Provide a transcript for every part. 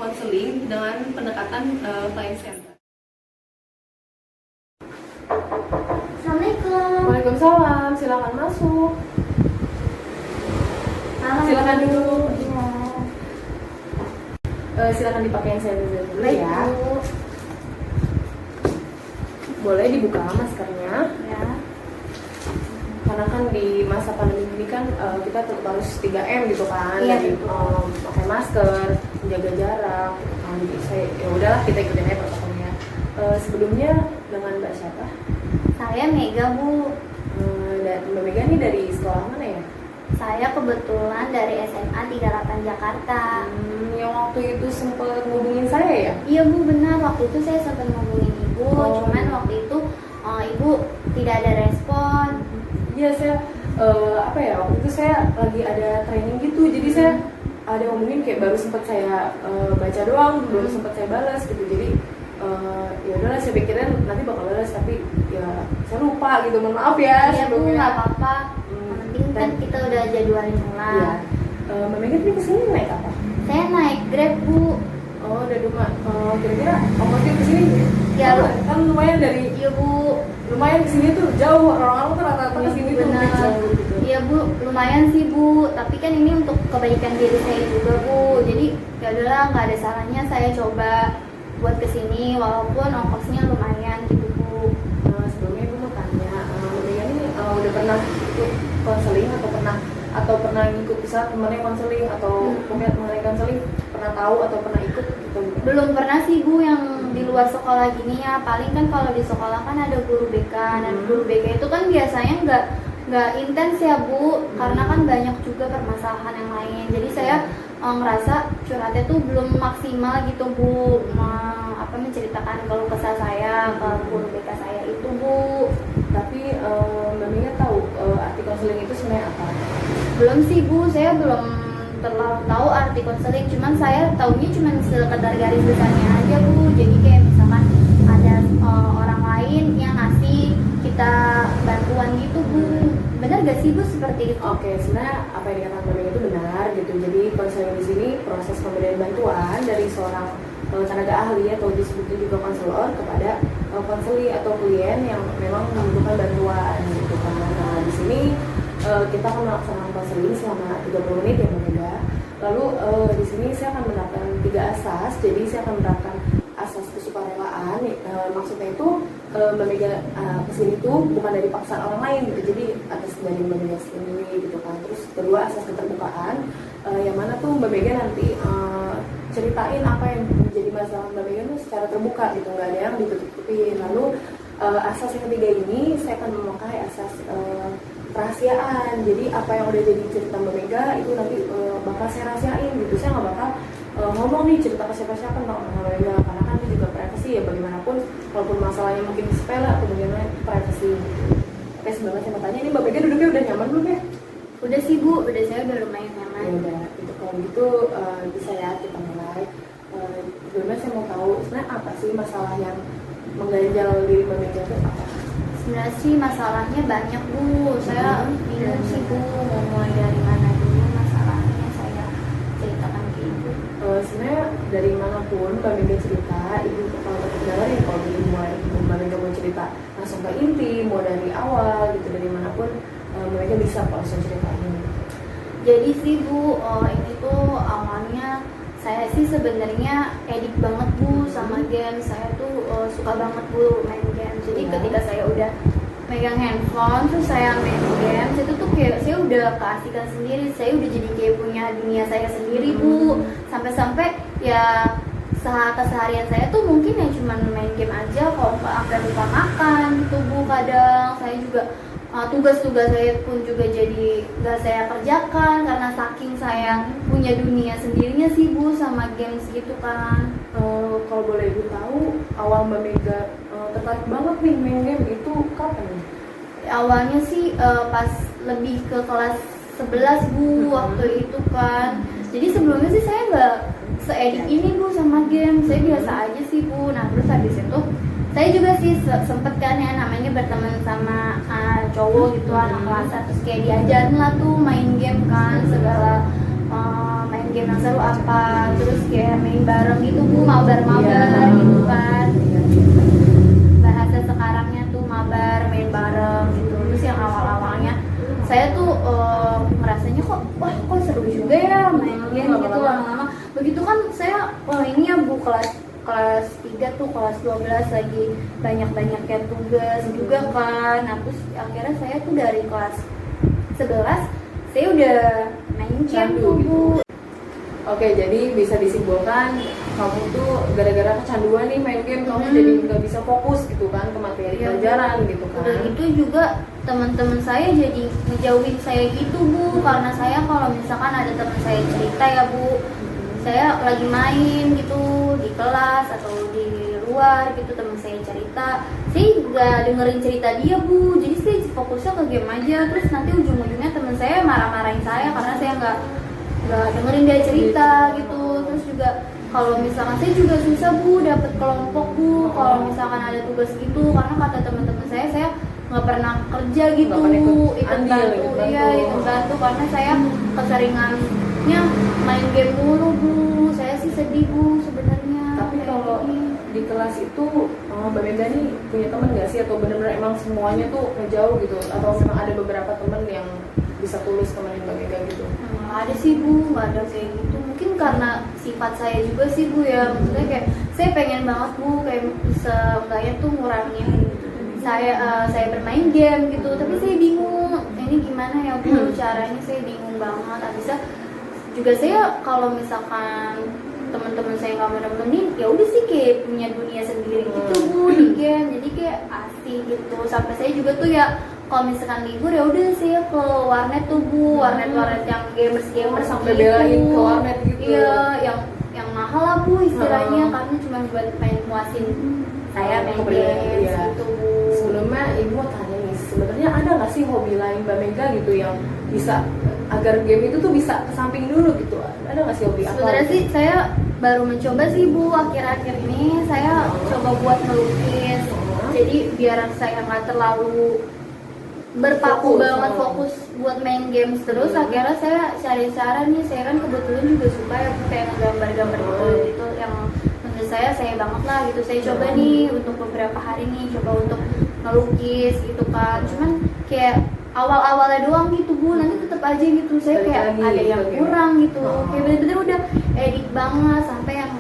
konseling dengan pendekatan client center. Assalamualaikum. Waalaikumsalam, silakan masuk. Silakan duduk. Silakan dipakai sanitizer dulu ya. Boleh dibuka maskernya. Ya. Karena kan di masa pandemi ini kan kita tetap harus 3M gitu kan. Iya, Dari betul. pakai masker, menjaga jarak. Jadi saya ya udahlah kita ikutin aja protokolnya. Sebelumnya dengan Mbak siapa? Saya Mega, Bu. Dan Mbak Mega ini dari sekolah mana ya? Saya kebetulan dari SMA 38 Jakarta. Yang waktu itu sempat ngubungin saya ya? Iya, Bu, benar. Waktu itu saya sempat ngomongin Ibu, cuman waktu itu Ibu tidak ada respon. Iya, saya waktu itu saya lagi ada training gitu, jadi saya ada ngomongin kayak baru sempat saya baca doang, belum sempat saya balas gitu. Jadi ya udahlah, saya pikirin nanti bakal balas, tapi ya saya lupa gitu, mohon maaf ya. Iya, Bu, sebelumnya. nggak apa-apa. Yang penting kan kita udah jadwalin Iya. ulang. Mbak Mega tadi kesini naik apa? Saya naik Grab, Bu. Oh, udah rumah. Kira-kira ongkosnya kesini? Ya, kan lumayan dari Iya, Bu. lumayan kesini tuh jauh, orang-orang tuh rata-rata Iya, kesini tuh benar. jauh gitu. Iya, Bu, lumayan sih, Bu. Tapi kan ini untuk kebaikan diri saya juga, Bu. Jadi ya udahlah, nggak ada salahnya saya coba buat kesini walaupun ongkosnya lumayan gitu, Bu. Sebelumnya ibu mau tanya, Mbak Mega ini udah pernah ikut konseling atau pernah ngikut bisa temennya konseling atau punya mengenai konseling, pernah tahu atau pernah ikut gitu? Belum pernah sih, Bu, yang di luar sekolah gini ya. Paling kan kalau di sekolah kan ada guru BK, dan guru BK itu kan biasanya nggak intens ya, Bu, karena kan banyak juga permasalahan yang lain. Jadi saya ngerasa curhatnya tuh belum maksimal gitu, Bu, menceritakan keluh kesah saya ke guru BK saya itu, Bu. Tapi Mbak Mega tahu arti konseling itu sebenarnya apa? Belum sih, Bu, saya belum terlalu tahu arti konseling, cuman saya taunya cuman sekedar garis besarnya aja, Bu. Jadi kayak misalkan ada orang lain yang ngasih kita bantuan gitu, Bu. Benar gak sih, Bu, seperti itu? Oke, sebenarnya apa yang dikatakan Mbak Mega itu benar gitu. Jadi konseling di sini proses pemberian bantuan dari seorang tenaga ahli atau disebutnya juga konselor kepada konseli atau klien yang memang membutuhkan bantuan gitu kan. Nah, di sini kita akan melaksanakan konseling selama 30 menit ya Mbak Mega. Lalu di sini saya akan menerapkan 3 asas. Jadi saya akan menerapkan asas kesukarelaan. Maksudnya itu Mbak Mega kesini tuh bukan dari paksaan orang lain gitu. Jadi atas dari Mbak Mega sendiri gitu kan. Terus kedua, asas keterbukaan, yang mana tuh Mbak Mega nanti ceritain apa yang menjadi masalah Mbak Mega tuh secara terbuka gitu, nggak ada yang ditutup-tutupin. Lalu asas yang ketiga ini saya akan memakai asas rahasiaan. Jadi apa yang udah jadi cerita Mbak Mega itu nanti bakal saya rahasiain gitu. Saya nggak bakal ngomong nih cerita ke siapa-siapa tentang Mbak Mega, karena kan itu juga privasi ya, bagaimanapun walaupun masalahnya mungkin sepele atau bagaimana, privasi gitu. Oke, sebelumnya saya mau tanya, ini Mbak Mega duduknya udah nyaman belum ya? Udah sih, Bu, saya udah lumayan nyaman. Ya udah, itu kalau gitu bisa ya kita mulai. Sebelumnya saya mau tahu sebenarnya apa sih masalah yang mengganjal diri Mbak Mega itu apa? Sebenarnya sih masalahnya banyak, Bu. Saya bingung sih, Bu, mau mulai dari mana dulu masalahnya saya ceritakan ke Ibu. Sebenarnya dari manapun Mbak Mega cerita, Ibu kalau dengerin, kalau mulai Mbak Mega mau cerita langsung ke inti, mau dari awal gitu, dari manapun Mbak Mega bisa langsung ceritain. Jadi sih, Bu, ini tuh awalnya saya sih sebenarnya edik banget, Bu, sama game. Saya tuh suka banget, Bu, main game. Jadi ketika saya udah megang handphone terus saya main game, itu tuh kayak saya udah keasikan sendiri. Saya udah jadi kayak punya dunia saya sendiri, Bu. Sampai-sampai ya keseharian saya tuh mungkin ya cuman main game aja, kalau nggak sampai lupa makan gitu, Bu. Kadang saya juga tugas-tugas saya pun juga jadi gak saya kerjakan karena saking saya punya dunia sendirinya sih, Bu, sama games gitu kan. Kalau boleh Ibu tahu, awal Mbak Mega tertarik banget nih main game itu kapan? Awalnya sih pas lebih ke kelas 11, Bu, waktu itu kan. Jadi sebelumnya sih saya nggak se-edik ini, Bu, sama game. Saya biasa aja sih, Bu. Nah, terus habis itu saya juga sih sempet kan ya namanya berteman sama cowok gitu, anak kelas, terus kayak diajarin lah tuh main game kan, segala main game yang seru apa, terus kayak main bareng gitu Bu, mabar-mabar gitu kan. Bahasa sekarangnya tuh mabar, main bareng gitu. Terus yang awal-awalnya saya tuh ngerasanya kok seru juga ya main game gitu. Lama-lama begitu kan saya ini ya Bu, kelas 3 tuh, kelas 12 lagi banyak-banyaknya tugas juga kan. Nah terus akhirnya saya tuh dari kelas 11 saya udah main game tuh Bu. Oke, jadi bisa disimpulkan kamu tuh gara-gara kecanduan nih main game, kamu jadi nggak bisa fokus gitu kan ke materi pelajaran gitu kan. Udah gitu juga teman-teman saya jadi ngejauhin saya gitu Bu, karena saya kalau misalkan ada teman saya cerita ya Bu, saya lagi main gitu di kelas atau di luar gitu, teman saya cerita, saya nggak dengerin cerita dia Bu, jadi saya fokusnya ke game aja. Terus nanti ujung-ujungnya teman saya marah-marahin saya karena saya nggak dengerin dia cerita gitu. Terus juga kalau misalkan saya juga susah Bu dapet kelompok Bu kalau misalkan ada tugas gitu, karena kata teman-teman saya nggak pernah kerja gitu, ikut bantu karena saya keseringannya main game mulu Bu. Saya sih sedih Bu sebenarnya. Tapi kalau di kelas itu Mbak Mega nih punya teman nggak sih, atau benar-benar emang semuanya tuh ngejauh gitu, atau memang ada beberapa teman yang bisa tulus temenin Mbak Mega gitu? Ada sih Bu, nggak ada kayak gitu. Mungkin karena sifat saya juga sih Bu ya, maksudnya kayak saya pengen banget Bu kayak bisa enggaknya tuh ngurangin saya bermain game gitu, tapi saya bingung ini gimana ya Bu caranya, saya bingung banget. Abisnya juga saya kalau misalkan teman-teman saya nggak mau nemenin, ya udah sih kayak punya dunia sendiri gitu Bu di game, jadi kayak asik gitu. Sampai saya juga tuh ya kalau misalkan libur ya udah saya ke warnet tuh Bu, warnet yang gamers sampai belain ke warnet gitu. Iya, yang mahal lah Bu istilahnya, karena cuma buat main muasin saya main game gitu Bu. Sebelumnya Ibu mau tanya nih, sebenarnya ada nggak sih hobi lain Mbak Mega gitu yang bisa agar game itu tuh bisa kesamping dulu gitu? Ada nggak sih hobi apa? Sebenarnya sih saya baru mencoba sih Bu, akhir-akhir ini saya coba buat melukis. Jadi biar saya nggak terlalu berpaku banget fokus buat main games terus. Akhirnya saya cari cara nih, saya kan kebetulan juga suka ya kayak gambar-gambar gitu yang menurut saya banget lah gitu. Saya coba nih untuk beberapa hari nih coba untuk melukis gitu kan, cuman kayak awal-awalnya doang gitu Bu, nanti tetap aja gitu saya kayak ada yang kurang gitu. Kayak bener-bener udah edit banget sampai yang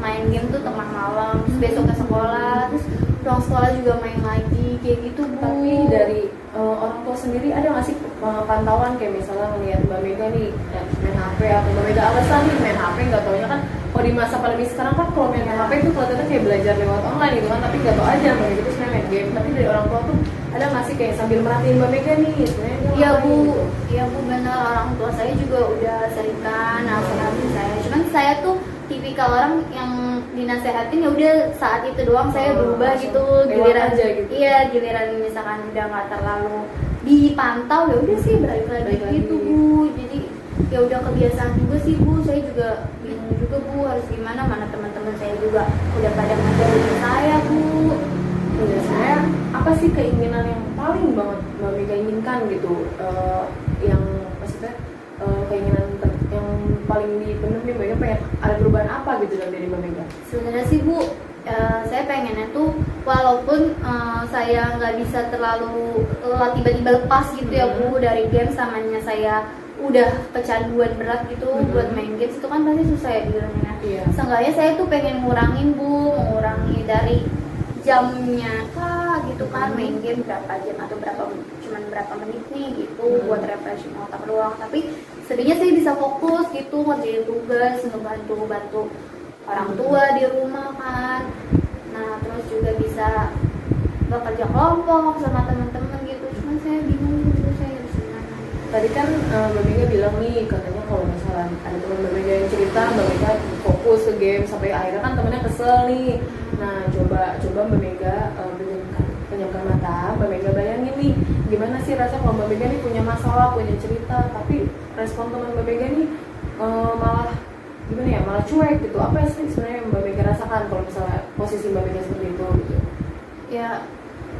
main game tuh tengah malam, terus besok ke sekolah, terus pulang sekolah juga main lagi kayak gitu Bu. Tapi dari orang tua sendiri ada nggak sih pantauan kayak misalnya ngeliat Mbak Mega nih main HP, atau Mbak Mega alasan nih main HP, nggak taunya kan kalau di masa pandemi sekarang kan kalau main HP itu kelihatannya kayak belajar lewat online gitu kan, tapi nggak tau aja Mbak Mega itu sebenarnya main game. Tapi dari orang tua tuh ada nggak sih kayak sambil merhatiin Mbak Mega nih sebenarnya? Iya Bu, iya Bu benar, orang tua saya juga udah sering kan nasehatin saya. Cuman saya tuh tipikal orang yang dinasehatin ya udah saat itu doang saya berubah gitu, giliran aja gitu. Iya, giliran misalkan udah nggak terlalu dipantau ya udah sih balik lagi gitu Bu. Jadi ya udah kebiasaan juga sih Bu, saya juga bingung juga Bu harus gimana, mana teman-teman saya juga udah pada ngajarin saya Bu. Ya, saya apa sih keinginan yang paling banget Mbak Mega inginkan gitu, yang maksudnya keinginan yang paling dipenuhi Mbak Mega, pengen ada perubahan apa gitu dari Mbak Mega? Sebenarnya sih Bu, saya pengennya tuh walaupun saya nggak bisa terlalu tiba-tiba lepas gitu ya Bu dari game, samanya saya udah kecanduan berat gitu buat main games itu kan pasti susah ya bilangnya. Seenggaknya saya tuh pengen ngurangin Bu, mengurangi dari jamnya kak gitu kan, main game berapa jam atau cuman berapa menit nih gitu buat refreshing otak doang, tapi sedihnya saya bisa fokus gitu ngerjain tugas, ngebantu orang tua di rumah kan. Nah terus juga bisa bekerja kelompok sama teman-teman gitu, cuman saya bingung gitu saya harus gimana. Tadi kan Mbak Mega bilang nih, katanya kalau misalnya ada teman Mbak Mega yang cerita, Mbak Mega fokus ke game sampai akhirnya kan temennya kesel nih. Nah coba Mbak Mega penyamkan mata, Mbak Mega bayangin nih gimana sih rasanya kalau Mbak Mega nih punya masalah, punya cerita, tapi respon teman Mbak Mega nih malah gimana ya, malah cuek gitu. Apa sih sebenarnya yang Mbak Mega rasakan kalau misalnya posisi Mbak Mega seperti itu gitu? Ya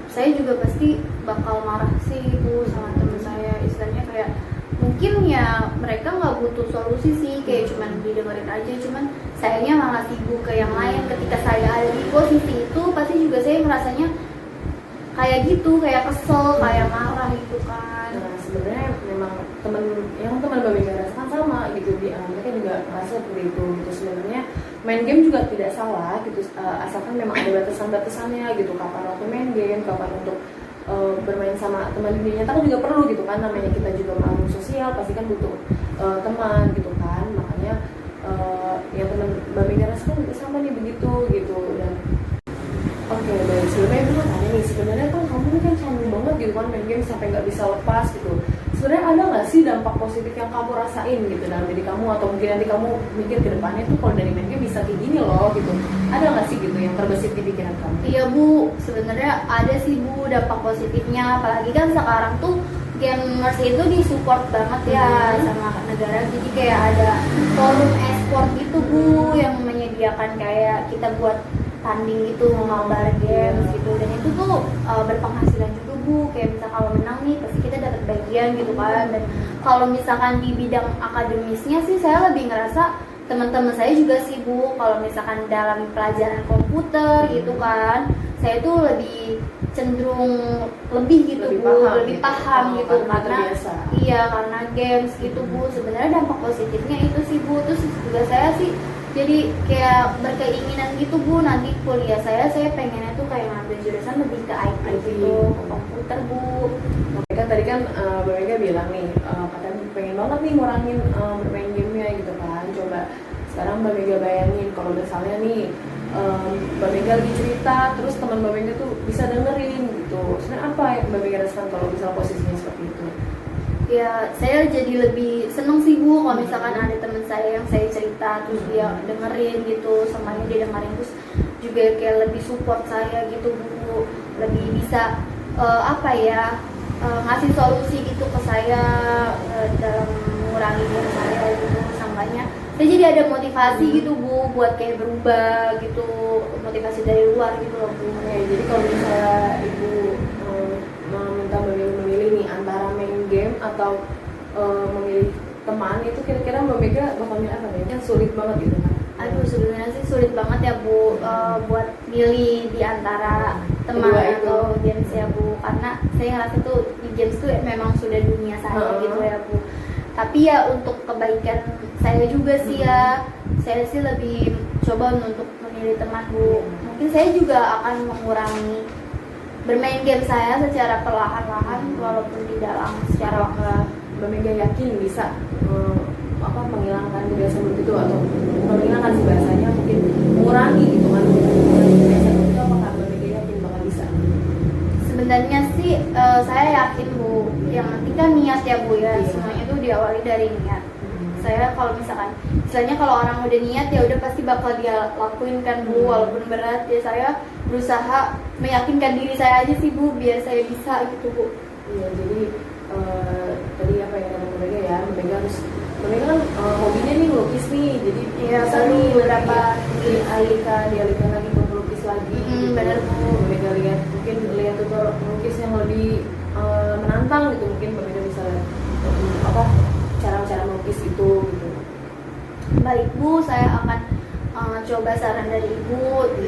saya juga pasti bakal marah sih Bu sama teman saya, istilahnya kayak mungkin ya mereka nggak butuh solusi sih, kayak cuman didengerin aja, cuman sayanya malah sibuk ke yang lain. Ketika saya ada di posisi itu pasti juga saya ngerasanya kayak gitu, kayak kesel, kayak marah gitu kan. Nah sebenarnya memang teman Mbak Mega rasakan sama gitu, mereka juga merasa seperti itu gitu. Sebenarnya main game juga tidak salah gitu, asalkan memang ada batasan-batasannya gitu, kapan waktu main game, kapan untuk bermain sama teman dunia nyata kan juga perlu gitu kan, namanya kita juga makhluk sosial pasti kan butuh teman gitu kan. Makanya yang teman Mbak Mega rasakan juga sama nih begitu gitu. Dan oke, baik, sebenarnya itu kan ada nih, sebenarnya kan kamu ini kan candu banget gitu kan main game sampai nggak bisa lepas gitu. Sebenarnya ada nggak sih dampak positif yang kamu rasain gitu dalam diri kamu, atau mungkin nanti kamu mikir ke depannya tuh kalau dari main game bisa kayak gini loh gitu, ada nggak sih gitu yang terbesit di pikiran kamu? Iya Bu, sebenarnya ada sih Bu dampak positifnya, apalagi kan sekarang tuh gamers itu disupport banget ya sama negara, jadi kayak ada forum e-sport gitu Bu yang menyediakan kayak kita buat tanding gitu, mabar games gitu, dan itu tuh berpenghasilan juga Bu. Kayak misal kalau menang nih pasti kita dapat bagian gitu kan. Dan kalau misalkan di bidang akademisnya sih saya lebih ngerasa teman-teman saya juga sih Bu, kalau misalkan dalam pelajaran komputer gitu kan, saya tuh lebih cenderung lebih gitu Bu, lebih paham gitu karena iya karena games gitu Bu. Sebenarnya dampak positifnya itu sih Bu. Terus juga saya sih jadi kayak berkeinginan gitu Bu, nanti kuliah saya pengennya tuh kayak ngambil jurusan lebih ke IT gitu, komputer Bu. Oke, kan tadi kan Mbak Mega bilang nih, katanya pengen banget nih ngurangin bermain gamenya gitu kan. Coba sekarang Mbak Mega bayangin kalau misalnya nih Mbak Mega lagi cerita, terus teman Mbak Mega tuh bisa dengerin gitu. Sebenarnya apa yang Mbak Mega rasakan kalau misalnya posisinya seperti itu? Ya saya jadi lebih seneng sih Bu kalau misalkan ada teman saya yang saya cerita terus dia dengerin gitu, semuanya dia dengerin, terus juga kayak lebih support saya gitu Bu, lebih bisa ngasih solusi gitu ke saya dalam mengurangi diri saya gitu. Samanya saya jadi ada motivasi gitu Bu buat kayak berubah gitu, motivasi dari luar gitu loh Bu. Jadi kalau misalnya Ibu meminta memilih nih antara main game atau memilih teman, itu kira-kira Mbak Mega bakal milih apa nih? Yang sulit banget gitu kan? Aduh sebenarnya sih sulit banget ya Bu buat milih di antara teman atau games ya Bu, karena saya ngerasa tuh di games tuh memang sudah dunia saya gitu ya Bu. Tapi ya untuk kebaikan saya juga sih ya, saya sih lebih coba untuk memilih teman Bu. Mungkin saya juga akan mengurangi bermain game saya secara perlahan-lahan walaupun tidak langsung secara Mbak Mega yakin bisa menghilangkan kebiasaan begitu, atau menghilangkan sih bahasanya, mungkin mengurangi gitu kan kebiasaan itu, apakah Mbak Mega yakin bakal bisa? Sebenarnya sih saya yakin Bu, yang penting kan niat ya Bu ya, semuanya tuh diawali dari niat. Saya kalau misalkan istilahnya kalau orang udah niat ya udah pasti bakal dia lakuin kan Bu, walaupun berat ya saya berusaha meyakinkan diri saya aja sih Bu biar saya bisa gitu Bu. Iya, jadi tadi apa yang kata Mbak Mega ya, Mbak Mega kan hobinya nih lukis nih, jadi bisa nih beberapa dialihkan lagi ke melukis lagi. Benar Bu. Mbak Mega mungkin lihat tutorial melukis yang lebih menantang gitu, mungkin Mbak Mega bisa cara-cara melukis itu gitu. Baik Bu, saya akan coba saran dari Ibu,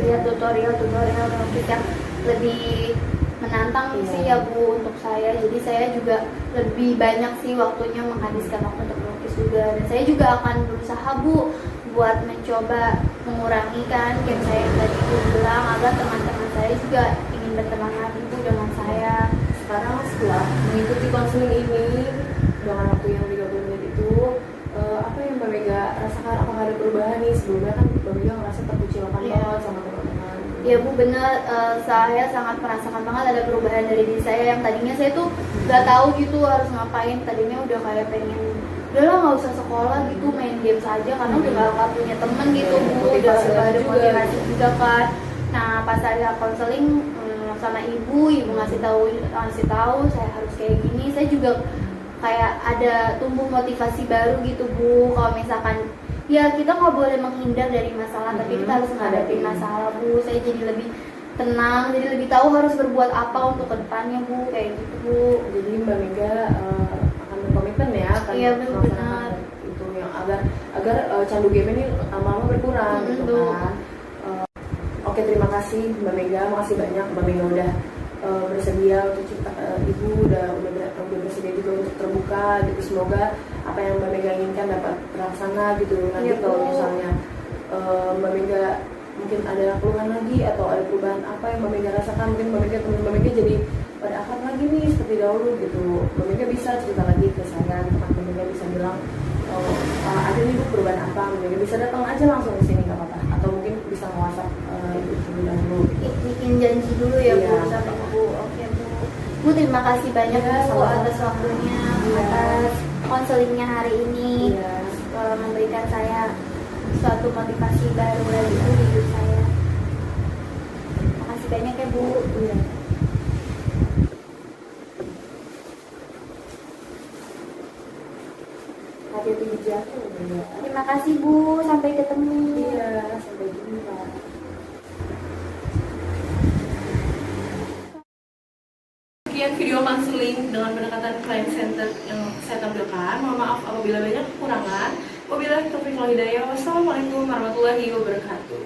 lihat tutorial melukis yang lebih menantang sih ya Bu untuk saya. Jadi saya juga lebih banyak sih waktunya menghabiskan waktu untuk melukis juga. Dan saya juga akan berusaha Bu buat mencoba mengurangi kan game saya yang tadi Bu bilang, agar teman-teman saya juga ingin berteman lagi Bu dengan saya. Sekarang setelah mengikuti konseling ini dengan waktu yang 30 menit itu, apa yang Mbak Mega rasakan? Apakah ada perubahan nih? Sebelumnya kan Mbak Mega ngerasa terkucilkan banget sama teman-teman. Ya Bu benar, saya sangat merasakan banget ada perubahan dari diri saya. Yang tadinya saya tuh gak tahu gitu harus ngapain, tadinya udah kayak pengen udahlah nggak usah sekolah gitu, main game saja karena udah gak punya temen gitu Bu, udah ada motivasi juga kan. Nah pas saya konseling sama ibu ngasih tahu saya harus kayak gini, saya juga kayak ada tumbuh motivasi baru gitu Bu. Kalau misalkan ya kita nggak boleh menghindar dari masalah, tapi kita harus menghadapi masalah Bu. Saya jadi lebih tenang, jadi lebih tahu harus berbuat apa untuk kedepannya Bu, kayak gitu Bu. Jadi Mbak Mega akan berkomitmen komitmen ya kan Iya, melaksanakan benar. itu yang agar candu game ini lama-lama berkurang gitu betul. kan. Oke, terima kasih Mbak Mega, makasih banyak Mbak Mega udah bersedia untuk cerita, Ibu udah bersedia juga untuk terbuka gitu. Semoga apa yang Mbak Mega inginkan dapat terlaksana gitu. Nanti Iya, kalau Bu. misalnya Mbak Mega mungkin ada keluhan lagi atau ada perubahan apa yang Mbak Mega rasakan, mungkin teman Mbak Mega jadi pada akrab lagi nih seperti dahulu gitu. Mbak Mega bisa cerita lagi ke saya, gitu kan. Mbak Mega bisa bilang ada nih Bu perubahan apa, Mbak Mega bisa datang aja langsung ke sini nggak apa-apa, atau mungkin bisa nge-WhatsApp Ibu terlebih dahulu gitu. Bikin janji dulu ya Bu Iya. sama Bu. Oke Bu. Bu terima kasih banyak Iya, Bu sama-sama. atas waktunya, Iya. atas konselingnya hari ini, Iya. memberikan saya suatu motivasi baru lagi di hidup saya. Makasih banyak ya Bu. Iya. Hati-hati di jalan ya. Terima kasih Bu, sampai ketemu. Iya, sampai jumpa. Sekian video konseling dengan pendekatan client center yang saya tampilkan. Mohon maaf apabila banyak kekurangan. Wabillahi taufiq wal hidayah. Wassalamualaikum warahmatullahi wabarakatuh.